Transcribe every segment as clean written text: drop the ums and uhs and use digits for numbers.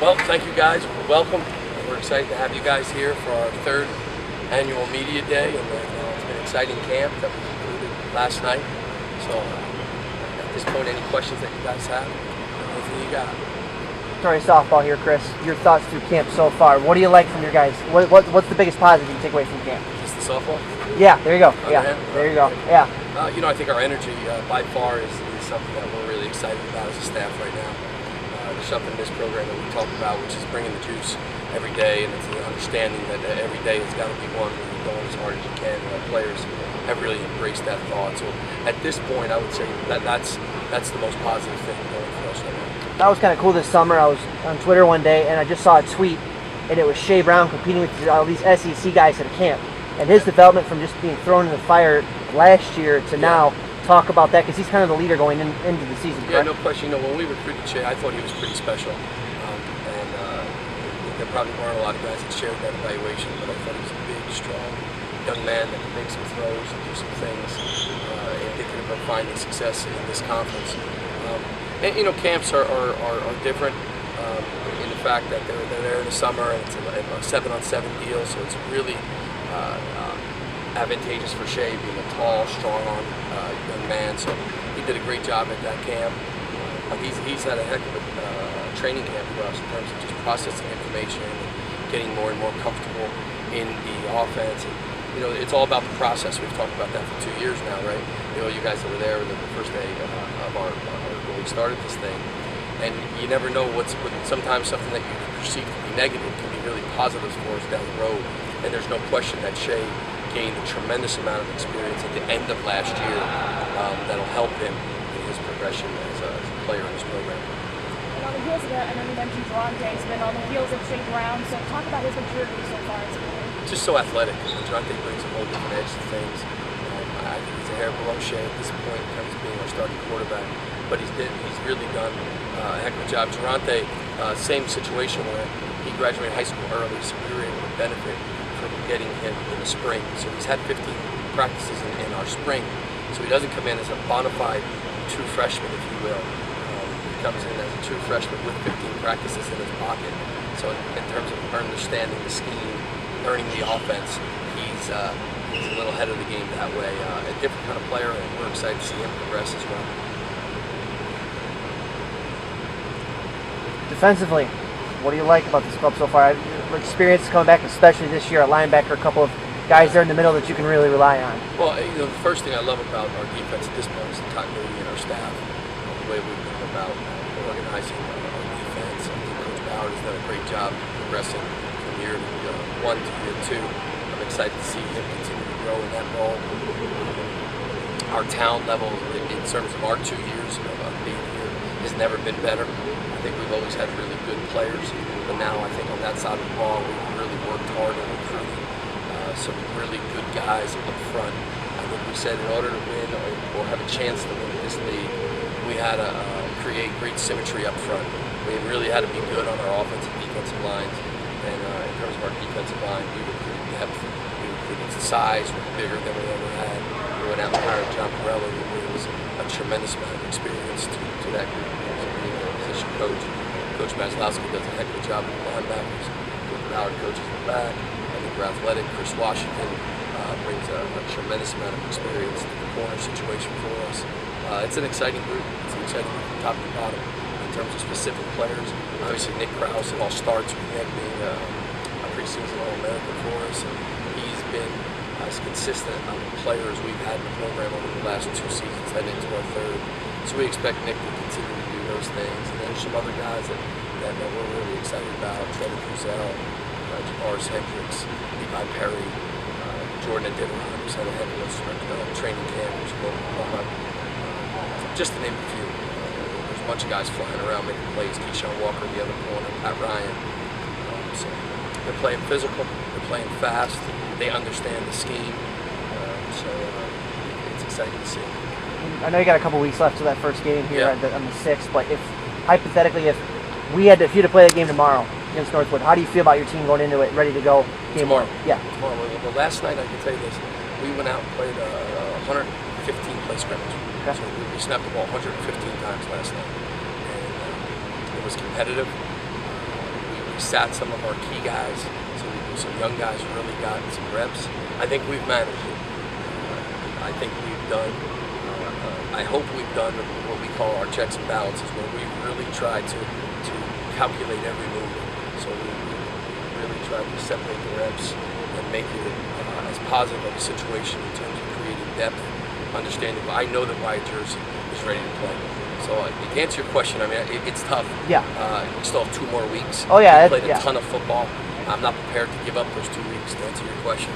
Well, thank you guys. Welcome. We're excited to have you guys here for our third annual media day, and it's been an exciting camp that we concluded last night. So at this point, any questions that you guys have, anything you got? Throwing softball here, Chris. Your thoughts through camp so far. What do you like from your guys? What's the biggest positive you take away from camp? Just the softball? Yeah, there you go. There you go. Yeah. I think our energy by far is something that we're really excited about as a staff right now. There's something in this program that we talk about, which is bringing the juice every day, and it's the understanding that every day has got to be one where you're going as hard as you can. And our players have really embraced that thought. So at this point, I would say that's the most positive thing going for us right now. That was kind of cool this summer. I was on Twitter one day, and I just saw a tweet, and it was Shea Brown competing with all these SEC guys at a camp. And his development from just being thrown in the fire last year to now, talk about that, because he's kind of the leader going into the season, correct? Yeah, no question. When we recruited Shea, I thought he was pretty special. There probably weren't a lot of guys that shared that evaluation, but I thought he was a big, strong young man that could make some throws and do some things indicative of finding success in this conference. Camps are different in the fact that they're there in the summer, and it's a 7-on-7 deal, so it's really advantageous for Shea being a tall, strong-armed young man. So he did a great job at that camp. He's had a heck of a training camp for us in terms of just processing information and getting more and more comfortable in the offense. And, it's all about the process. We've talked about that for 2 years now, right? You guys that were there the first day of when we started this thing. And you never know sometimes something that you perceive to be negative can be really positive for us down the road. And there's no question that Shea gained a tremendous amount of experience at the end of last year that'll help him in his progression as a player in this program. And on the heels of that, I know you mentioned Durante's been on the heels of Shea Brown, so talk about his maturity so far as a player. Just so athletic. Durante brings a whole different edge to things. I think he's a hair below Shea at this point in terms of being our starting quarterback, but he's really done a heck of a job. Durante, same situation where he graduated high school early, so we were able to benefit from getting him in the spring. So he's had 15 practices in our spring, so he doesn't come in as a bona fide true freshman, if you will. He comes in as a true freshman with 15 practices in his pocket. So in terms of understanding the scheme, learning the offense, he's a little ahead of the game that way. A different kind of player, and we're excited to see him progress as well. Defensively, what do you like about this club so far? Experience coming back, especially this year at linebacker, a couple of guys there in the middle that you can really rely on. Well, the first thing I love about our defense at this point is the continuity in our staff, the way we've gone about organizing our defense. I think Coach Ballard has done a great job progressing from year 1 to year 2. I'm excited to see him continue to grow in that role. Our talent level in terms of our 2 years of being here has never been better. I think we've always had really good players, but now I think on that side of the ball we've really worked hard on recruiting some really good guys up front. I think we said in order to win or have a chance to win this league, we had to create great symmetry up front. We really had to be good on our offensive and defensive lines. And in terms of our defensive line, we recruited depth, we recruited size, we're bigger than we ever had. We went out and hired John Morello, who brings a tremendous amount of experience to that group. Being a position coach. Coach Maslowski does a heck of a job with the linebackers. Coach Ballard coaches the back. I think we're athletic. Chris Washington brings a tremendous amount of experience to the corner situation for us. It's an exciting group. It's an exciting group from top to bottom. In terms of specific players, obviously Nick Krause, it all starts with Nick being a preseason All-American for us. And he's been as consistent of a player as we've had in the program over the last 2 seasons, heading into our third. So we expect Nick to continue to do those things. And then there's some other guys that we're really excited about. Trevor Cruzell, Javaris Hendricks, Levi Perry, Jordan Adidaron, who's had a heck of a training camp, who's a local club. Just to name a few. There's a bunch of guys flying around making plays. Keyshawn Walker, the other corner, Pat Ryan. So they're playing physical, they're playing fast, they understand the scheme. So it's exciting to see. I know you got a couple weeks left to that first game here on the 6th, but if hypothetically, if you had to play that game tomorrow against Northwood, how do you feel about your team going into it, ready to go? Tomorrow? Yeah. Tomorrow. Well, last night, I can tell you this, we went out and played 115 play scrimmage. Okay. So we snapped the ball 115 times last night. And it was competitive. we sat some of our key guys, some young guys who really got some reps. I think we've managed it. I think we've done, I hope we've done what we call our checks and balances, where we really try to calculate every move. So we really try to separate the reps and make it as positive of a situation in terms of creating depth, understanding. I know that my jersey is ready to play. So to answer your question, I mean, it's tough. Yeah. We still have 2 more weeks. Oh yeah. We played a ton of football. I'm not prepared to give up those 2 weeks to answer your question.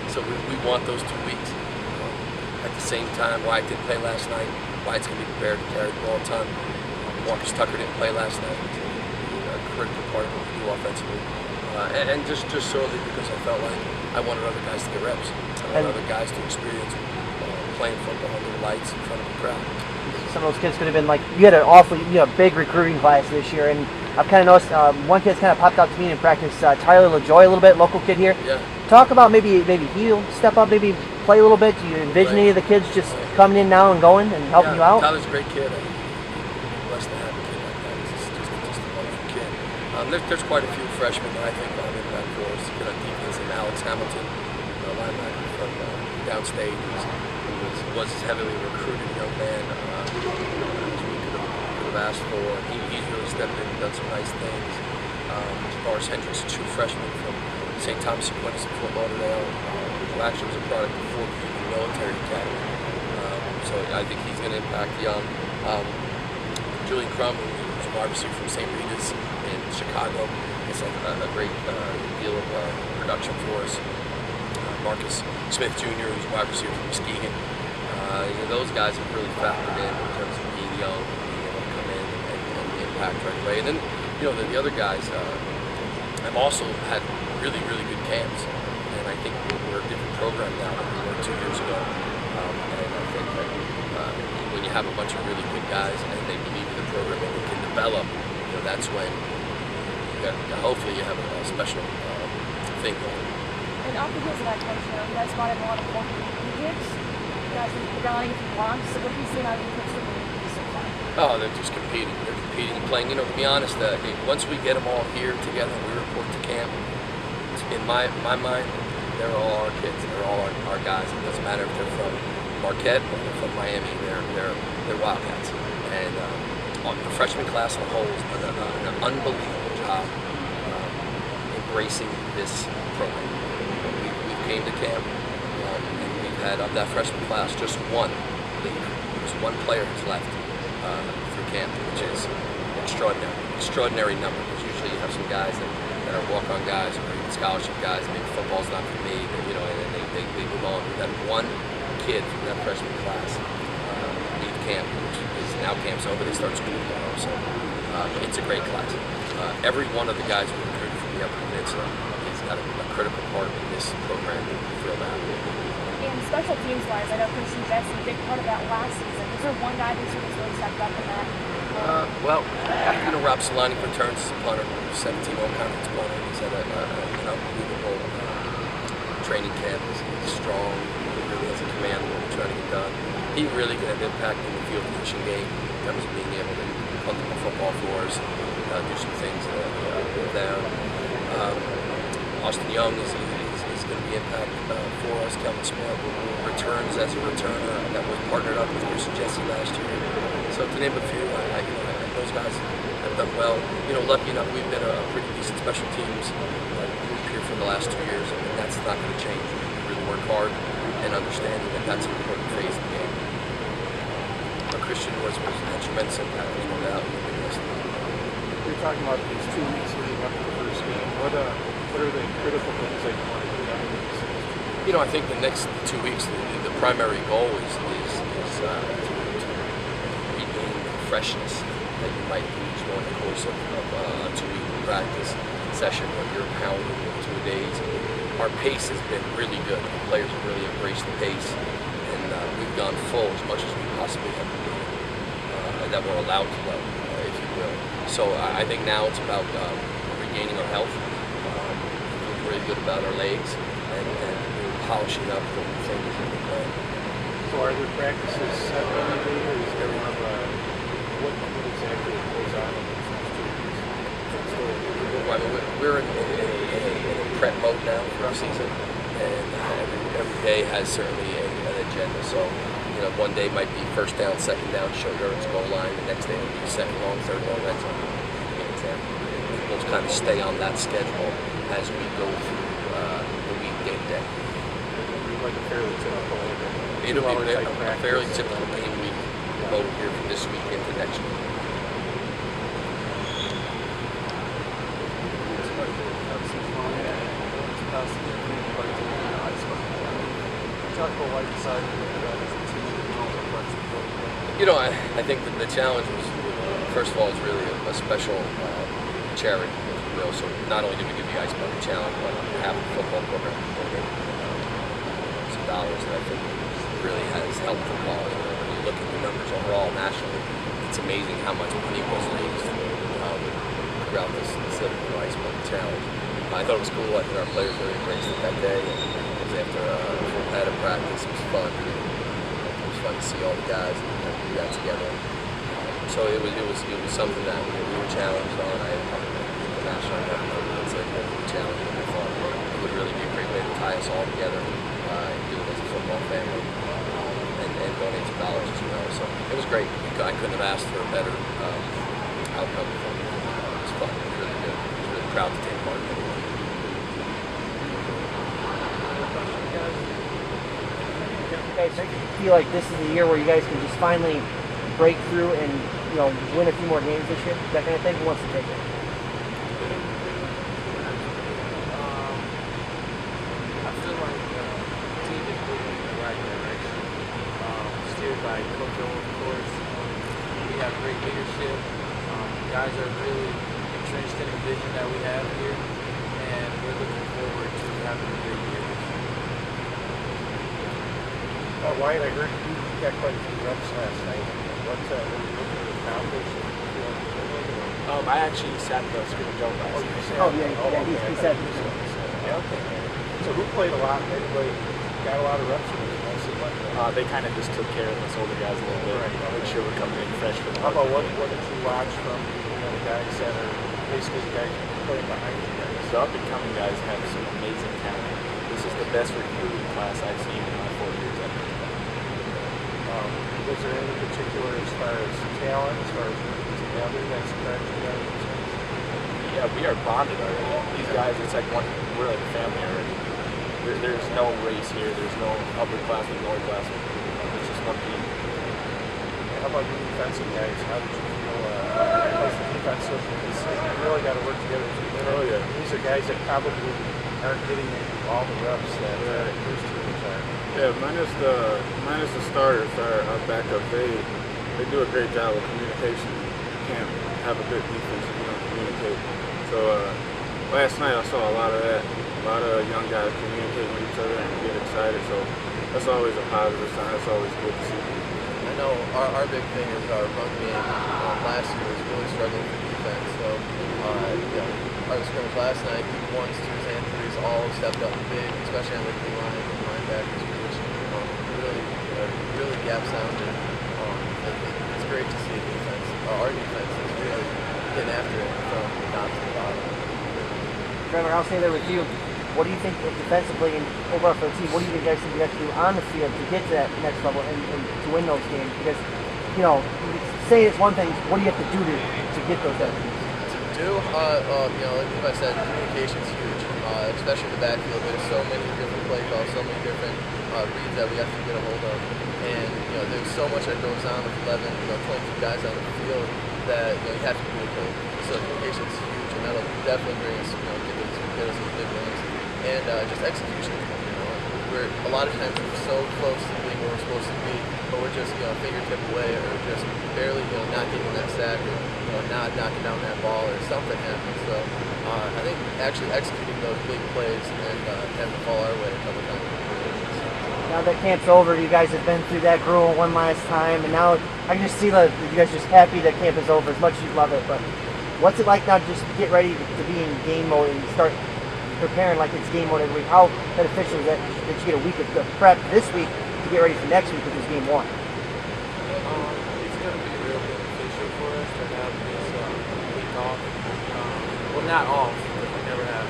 So we want those 2 weeks. At the same time, Wyatt didn't play last night. Wyatt's going to be prepared to carry the ball a ton. Marcus Tucker didn't play last night. He's a critical part of what we do offensively. And just solely because I felt like I wanted other guys to get reps. I wanted other guys to experience playing football under the lights in front of the crowd. Some of those kids could have been like, you had an awfully, big recruiting class this year, and I've kind of noticed one kid's kind of popped out to me in practice, Tyler LaJoy, a little bit, local kid here. Yeah. Talk about maybe he'll step up, maybe play a little bit. Do you envision any of the kids just coming in now and going and helping you out? Tyler's a great kid. I'm blessed to have a kid like that. He's just a wonderful kid. There's quite a few freshmen that I think will have impact for us. On defense, and Alex Hamilton, linebacker from downstate, was heavily recruited young man as we could have asked for. He's really stepped in and done some nice things. As far as Hendricks, a true freshman from St. Thomas Aquinas in Fort Lauderdale, who actually was a product of Fort Union Military Academy. So I think he's going to impact young. Julian Crum, who's a wide receiver from St. Rita's in Chicago, has had a great deal of production for us. Marcus Smith Jr., who's a wide receiver from Muskegon. Those guys have really factored in terms of being young, being able to come in and impact right away. And then, the other guys have also had really, really good camps. And I think we're a different program now than we were 2 years ago. And I think that when you have a bunch of really good guys and they believe in the program and they can develop, that's when hopefully you have a special thing going. And off the heels of that, Coach, you guys brought in a lot of local kids. You guys are running if you want. So what do you see out of the kids from the league so far? Oh, they're just competing. They're competing and playing. To be honest, once we get them all here together, we report to camp. In my mind, they're all our kids. They're all our guys. It doesn't matter if they're from Marquette or they're from Miami. They're Wildcats. And the freshman class on the whole has done an unbelievable job embracing this program. We came to camp and we've had of that freshman class just one leave. Just one player who's left through camp, which is extraordinary number. Because usually you have some guys that are walk-on guys or even scholarship guys. Maybe football's not for me, and they move on. We've had one kid from that freshman class leave camp, which is now camp's over. They start school tomorrow, so it's a great class. Every one of the guys we recruited from the Upper Peninsula has got a critical part in this program. We feel that. And special teams wise, I know Christian Jesse, a big part of that last season. Is there one guy this year that's really stepped up in that? Rob Solani returns as a punter, 17 all-conference punter. He's had an unbelievable training camp. He's strong. He really has a command of what we're trying to get done. He really can have impact in the field position game in terms of being able to punt the football for us, do some things down. Austin Young is going to be impact for us. Kelvin Smart returns as a returner that was partnered up with Christian Jesse last year. So to name a few, those guys have done well. Lucky enough, we've been a pretty decent special teams group here for the last 2 years, and that's not going to change. We really work hard and understanding that that's an important phase of the game. Christian was had tremendous impact, no doubt. You're talking about these 2 weeks leading up to the first game. What are the critical things that you want to do down in these 2 weeks? I think the next 2 weeks, the primary goal is to regain the freshness that you might lose during the course of a 2-week practice session where you're pounding with 2 days. Our pace has been really good. The players have really embraced the pace, and we've gone full as much as we possibly have been doing, that we're allowed to go, if you will. So I think now it's about regaining our health, feeling really good about our legs, and really polishing up the things that we're playing. So are there practices set every day, or is there what exactly goes on in those next 2 weeks? I mean, we're in a prep mode now for our season, and every day has certainly an agenda. So, you know, one day might be first down, second down, short yards, goal line. The next day will be second long, third long, red zone. For example, we'll kind of stay on that schedule as we go through the week, day to day. Like a fairly typical. It'll be a fairly typical game week mode here from this week into next week. You know, I think that the challenge was, first of all, is really a special charity, if you will. So not only did we give the Ice Bucket Challenge, but on behalf of the football program, we donated some dollars that I think really has helped the cause. You know, when you look at the numbers overall nationally, it's amazing how much money was raised throughout this Ice Bucket Challenge. I thought it was cool. I think our players really embraced it that day. And it was after a full pad of practice. It was fun. It was fun to see all the guys and do that together. So it was something that we were challenged on. I had the national level. It's like a challenge, and I thought it would really be a great way to tie us all together and do it as a football family and donate some dollars, as you know. So it was great. I couldn't have asked for a better outcome. It was fun. It was really good. I was really proud to take part in it. Guys, I feel like this is the year where you guys can just finally break through and, you know, win a few more games this year, that kind of thing? Who wants to take it? I feel like the team is moving in the right direction. Steered by Coach O, of course. We have great leadership. Guys are really entrenched in the vision that we have here, and we're looking forward to having a great year. Wyatt, I heard you got quite a few reps last night. What were you looking to accomplish? I actually sat the Scrimmage out last night. Oh, yeah, he said. Yeah, okay. So who played a lot? Everybody got a lot of reps in this, mostly left. They kind of just took care of us older guys a little bit. Right. Make sure we're coming in fresh for the How about what did you watch from the guys that are basically the guys playing behind you guys? The up-and-coming guys have some amazing talent. This is the best recruiting class I've seen in my 4 years. Was there any particular as far as talent, as far as working together that surprised you guys? Yeah, we are bonded already. These guys, it's like we're like a family already. There's no race here. There's no upperclassmen, lowerclassmen. It's just one team. How about your defensive guys? How did you feel as the defense was? You really got to work together. Oh, yeah. These are guys that probably aren't getting all the reps that first teams are. Yeah, minus the starters, our backup, they do a great job of communication. You can't have a good defense if you don't communicate. So last night I saw a lot of that. A lot of young guys communicating with each other and get excited. So that's always a positive sign. That's always good to see. I know our big thing is our run game. Last year was really struggling for defense. So, our scrimmage last night, ones, twos, and threes all stepped up big, especially on the D line and linebackers, which really gap sounded. It's great to see defense. Our defense is really getting after it from the top to the bottom. Trevor, I'll stay there with you. What do you think defensively and overall for the team? What do you think you guys think you have to do on the field to get to that next level and to win those games? Because, you know, say it's one thing, what do you have to do to get those games? Like I said, communication is huge, especially in the backfield. There's so many different play calls, so many different reads that we have to get a hold of. And, there's so much that goes on with 11, 22 guys on the field that, you have to communicate. So communication is huge, and that'll definitely bring us, get us some big wins. And just execution, we're a lot of times we're so close to being where we're supposed to be, but we're just fingertip away, or just barely not getting that sack, or not knocking down that ball, or something happens. So I think actually executing those big plays and having to fall our way a couple times. Now that camp's over, you guys have been through that gruel one last time, and now I can just see that you guys are just happy that camp is over, as much as you love it. But what's it like now to just get ready to be in game mode and start preparing like it's game mode every week? How beneficial is that you get a week of prep this week to get ready for next week, which is game one? It's going to be real beneficial for us to have this week off. well, not off. We never have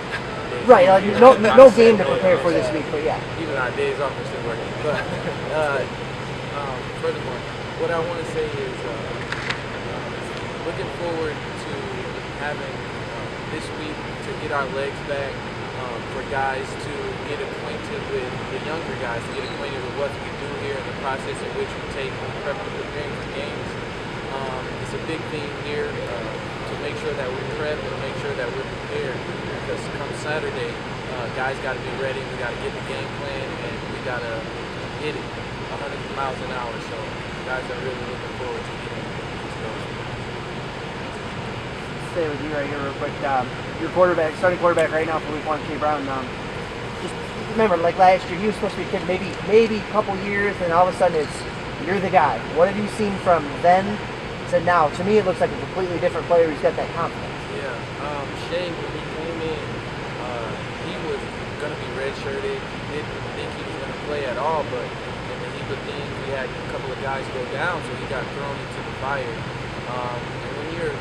days Right, off. like Not no the game same to way, prepare for yeah. this week, but yeah. Even our days off are still working. But furthermore, what I want to say is looking forward to having this week to get our legs back, for guys to get acquainted with the younger guys, to get acquainted with what we do here and the process in which we take preparing for games. It's a big thing here to make sure that we prep and make sure that we're prepared, because come Saturday, guys got to be ready. We got to get the game plan and we got to hit it 100 miles an hour. So guys are really looking forward to getting into those. Stay with you right here real quick. Your quarterback, starting quarterback right now for Week 1, Shea Brown. Just remember, like last year, he was supposed to be a kid, maybe a couple years, and all of a sudden you're the guy. What have you seen from then to now? To me, it looks like a completely different player. He's got that confidence. Yeah, Shea, when he came in, he was going to be redshirted. Didn't think he was going to play at all, but in the heap of things, we had a couple of guys go down, so he got thrown into the fire. And when you're,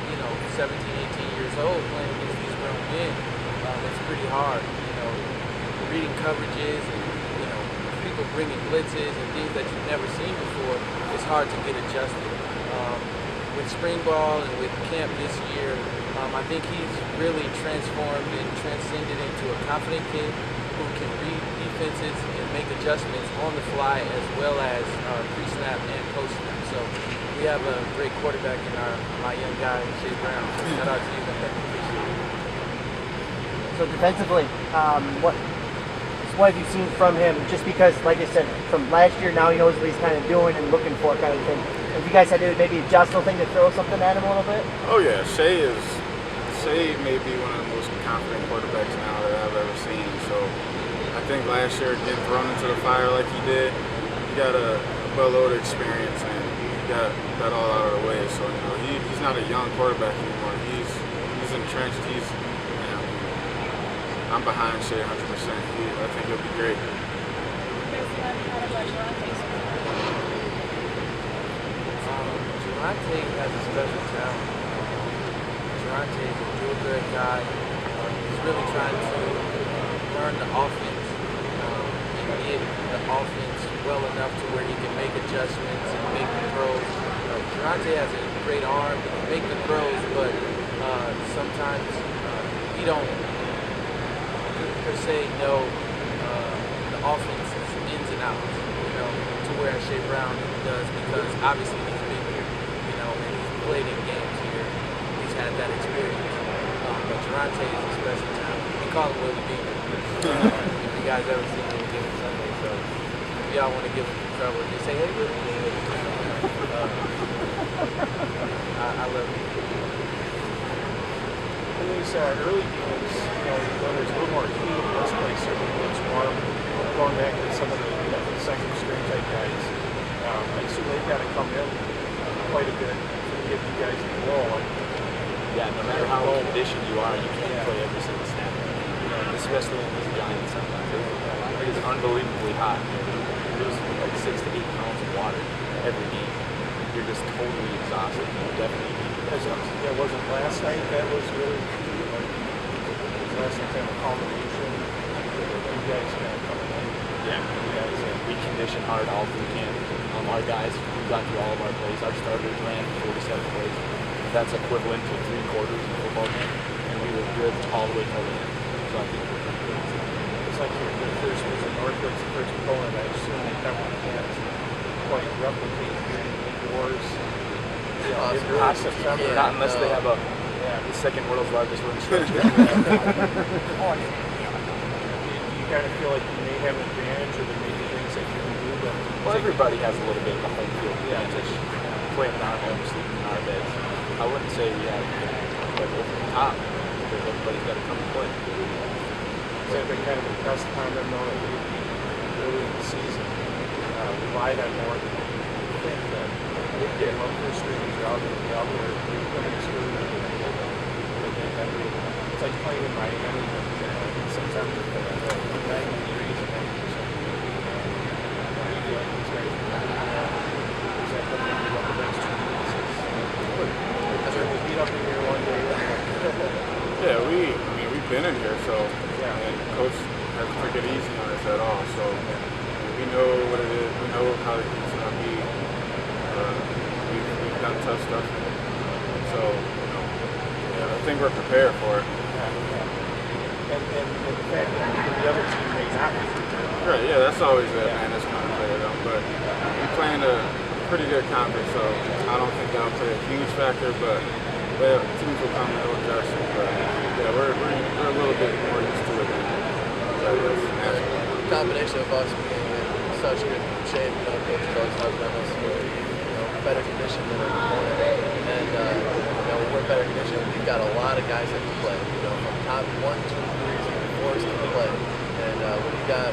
17, 18 years old playing against these grown men, it's pretty hard. Reading coverages and, people bringing blitzes and things that you've never seen before, it's hard to get adjusted. With spring ball and with camp this year, I think he's really transformed and transcended into a confident kid who can read defenses and make adjustments on the fly as well as pre-snap and post-snap. So we have a great quarterback in my young guy, Shea Brown. So shout out to you, man. Appreciate it. So defensively, what have you seen from him? Just because, like I said, from last year, now he knows what he's kind of doing and looking for, kind of thing. Have you guys had to maybe adjust something to throw something at him a little bit? Oh yeah, Shea may be one of the most confident quarterbacks now that I've ever seen. So I think last year getting thrown into the fire like he did, he got a well-loaded experience and he got that all out of the way. So he's not a young quarterback anymore. He's entrenched. I'm behind Shea 100%. I think he'll be great. Durante has a special talent. Durante is a real good guy. He's really trying to learn the offense and get the offense well enough to where he can make adjustments and make the throws. Durante has a great arm. He can make the throws, but sometimes he don't per se know the offense's ins and outs, to where Shea Brown does, because obviously he's been here, and he's played in games here. He's had that experience. But Durante is a special talent. We call him Willie Beamer. If you guys ever seen him give Sunday, so if y'all want to give him some trouble, just say, hey, Willie Beamer. I love him. In these early games, when there's a little more heat in this place, certainly it's warm. Going back to some of the second string type guys, I assume they've got to come in quite a bit to give you guys the ball. Yeah, no matter how conditioned you are, you can't play every single snap. Especially in these Giants sometimes. It is unbelievably hot. You lose like 6 to 8 pounds of water every game. You're just totally exhausted. You definitely need to rest. Yeah, wasn't last night that was really key? Was last night kind of a combination? You guys kind of coming in. Yeah, we condition hard all through camp. Our guys, we got through all of our plays. Our starters ran 47 plays. That's equivalent to 3 quarters in a football game, and we were good all the way till the end. So I think we're pretty good. It's like your first was in Northwood's the first opponent. I assume they probably can't quite replicate yours. In early September. Not unless they have the second world's largest win stretch. Do you kind of feel like you may have an advantage, or there may be things that you can do? Well, everybody has a little bit of a home field advantage. Playing in our home, sleeping in our beds. I wouldn't say we have like over the top, because everybody's got to come and play. Has that been kind of impressed upon them, though, that early in the season relied on more than you think that they love their streamers are out there coming through. It's like playing in Miami in September, 90 degrees and 90%. You feel like these guys are up against 2 weeks. We beat up in here one day. Yeah, we in here, so and coach hasn't took it easy on us at all. So we know what it is. We know how it's gonna be. We've done tough stuff, so I think we're prepared for it. And the fact that the other team may not be prepared. Right, yeah, that's always it, man. That's kind of played out. But we're playing a pretty good conference, so I don't think that'll play a huge factor. But teams will come and they'll adjust. But yeah, we're a little bit more used to it than that's natural. Combination of us being in such good shape, coach is always helping us with better condition than our opponent. And when we're in better condition, we've got a lot of guys that can play. From top 1, 2, 3s, and 4s can play. And when you got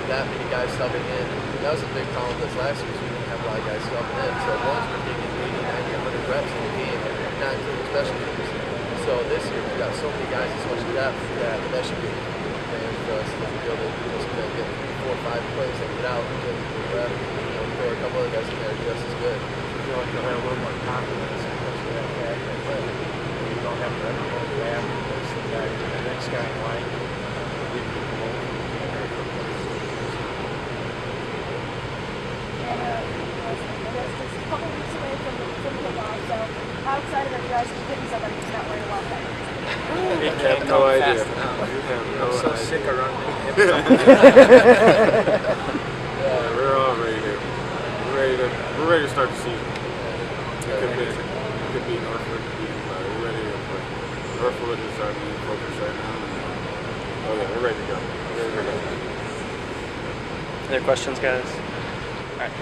that many guys subbing in, that was a big problem with us last year. We didn't have a lot of guys subbing in. So ones were getting 80, 90, 100 reps in the game, not including special teams. So this year we've got so many guys and so much depth that should be an advantage for us to be able to get 4 or 5 plays and get out and get a rep. Throw a couple other guys in there just as good. I feel like you'll have a little more confidence because of that fact that you don't have to ever go back because the next guy in line will give you the ball. And that's just a couple weeks away from kickoff, so how excited are you guys to getting somebody who's not wearing a lot better? You have no idea. You have no I'm so idea. sick of running. Yeah, we're all ready here. We're ready to start the season. It could be Northwood, it could be anybody. We're ready to play. Northwood is our main focus right now. Oh yeah, we're ready to go. We're ready to go. Other questions, guys? All right.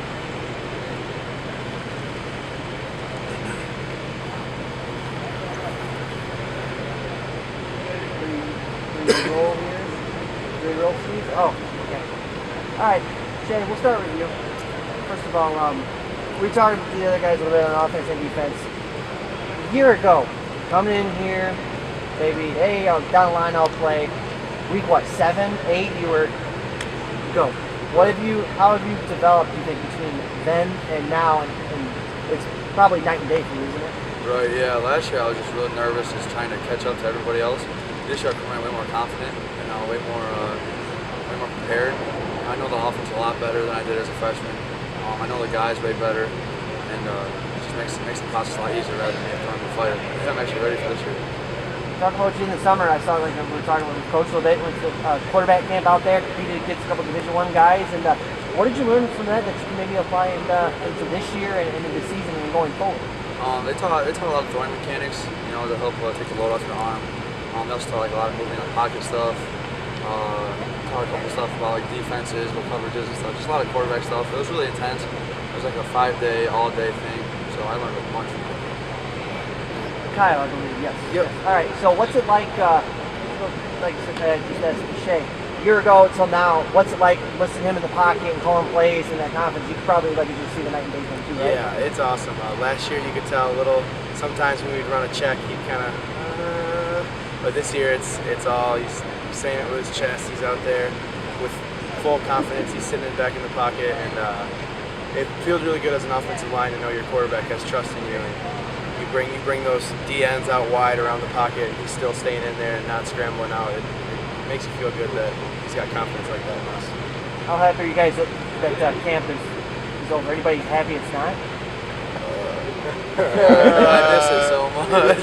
Roll here. Roll, please. Oh, okay. All right, Shay, we'll start with you. First of all, we talked to the other guys a little bit on offense and defense. A year ago, coming in here, maybe, hey, down the line, I'll play. Week 7, 8, you were go. How have you developed, you think, between then and now? And it's probably night and day for you, isn't it? Right, yeah. Last year I was just really nervous, just trying to catch up to everybody else. This year I'm coming way more confident and way more prepared. I know the offense a lot better than I did as a freshman. I know the guys way better, and it just makes the process a lot easier rather than me trying to fight it. I think I'm actually ready for this year. Talking about you in the summer, I saw we were talking with Coach a little bit. Went to quarterback camp out there, competed against a couple Division I guys. And what did you learn from that you can maybe apply into this year and into the season and going forward? They taught a lot of throwing mechanics, to help take the load off your arm. They also taught a lot of moving on pocket stuff. Taught a couple stuff about defenses, what coverages and stuff. Just a lot of quarterback stuff. It was really intense. It was like a 5-day, all-day thing. So I learned a bunch from it. Kyle, I believe, yes. Yep. All right, so what's it like just as Shay, a year ago till now, what's it like listening to him in the pocket and calling plays and that confidence? You could probably just see the night and day thing too, right? Yeah, it's awesome. Last year you could tell a little, sometimes when we'd run a check, he'd kind of, but this year it's all, he's saying it with his chest, he's out there with full confidence, he's sitting back in the pocket, and it feels really good as an offensive line to know your quarterback has trust in you. And you bring those DNs out wide around the pocket, he's still staying in there and not scrambling out. It makes you feel good that he's got confidence like that in us. How happy are you guys that camp is over? Anybody happy it's not? I miss it so much.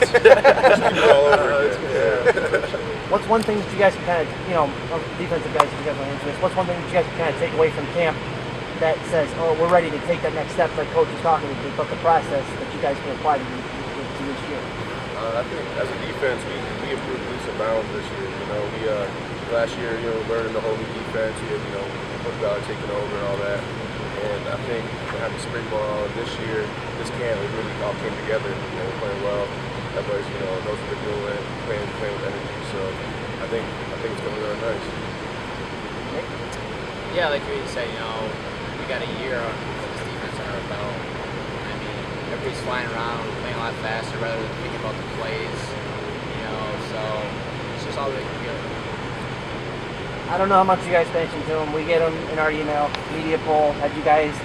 What's one thing that you guys can kind of, defensive guys, if you guys want to answer this, what's one thing that you guys can kind of take away from camp that says, oh, we're ready to take that next step, like Coach was talking about the process that you guys can apply to this year? I think as a defense, we improved leaps and bounds this year. We last year, learning the whole new defense, we had, Coach Ballard taking over and all that. And I think having spring ball this year, this camp, it really all came together. We're playing well. Everybody's, knows what they're doing, playing with energy. So I think it's going to be really nice. Yeah, like you said, we got a year of this defense under our belt. I mean, everybody's flying around, playing a lot faster rather than thinking about the plays, so it's just all really good. I don't know how much you guys pay attention to them. We get them in our email, media poll. Had you guys,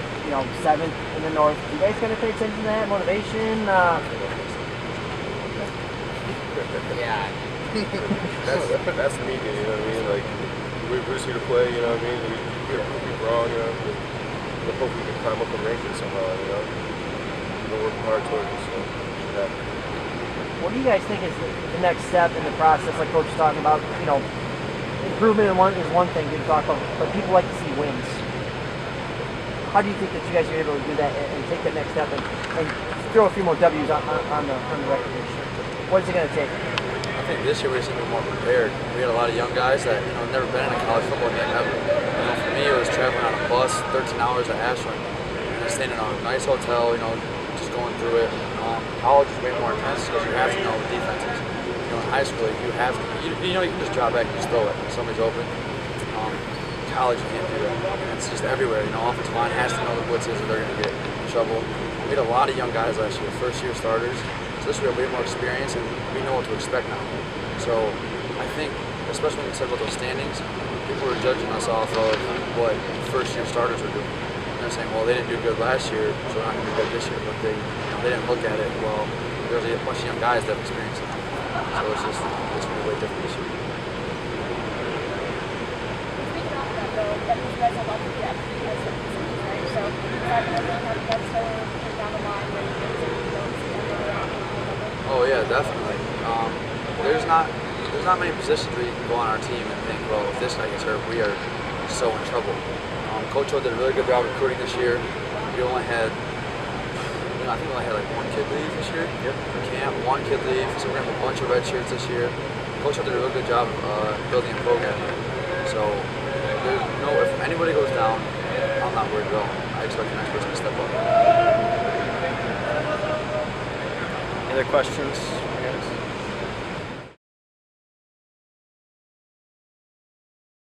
7th in the North. You guys got to pay attention to that motivation? Yeah, That's the media, you know what I mean? Like, we're just here to play, you know what I mean? We get people wrong, you know, but hopefully we can climb up the rankings somehow, you know? We're working hard towards it, so it should happen. What do you guys think is the next step in the process, like Coach is talking about? You know, improvement is one thing to talk about, but people like to see wins. How do you think that you guys are able to do that and take that next step and throw a few more W's on the record this year? What is it going to take? I think this year we just need to be more prepared. We had a lot of young guys that never been in a college football game ever. For me, it was traveling on a bus, 13 hours to Ashland, and then staying in a nice hotel. Just going through it. College is way more intense because you have to know the defenses. In high school, you have to. You can just drop back and just throw it when somebody's open. College, you can't do that. And it's just everywhere. Offensive line has to know the blitzes or they're going to get in trouble. We had a lot of young guys last year, first-year starters. So this year we have way more experience and we know what to expect now. So I think, especially when you said about those standings, people were judging us off of what first-year starters were doing. And they're saying, well, they didn't do good last year, so they're not going to do good this year. But they didn't look at it. Well, there's a bunch of young guys that have experienced it. So it's going to be way different this year. That these guys have lots of depth because of the season, right? So that kind of have depth down the line where you can Oh yeah, definitely. There's not many positions where you can go on our team and think, well, if this guy gets hurt, we are so in trouble. Coach O did a really good job recruiting this year. We only had, I think we only had like one kid leave this year. Yep. For camp, one kid leave, so we're gonna have a bunch of red shirts this year. Coach O did a really good job building a program here. So if anybody goes down, I'm not worried at all. I expect the next person to step up. Any other questions?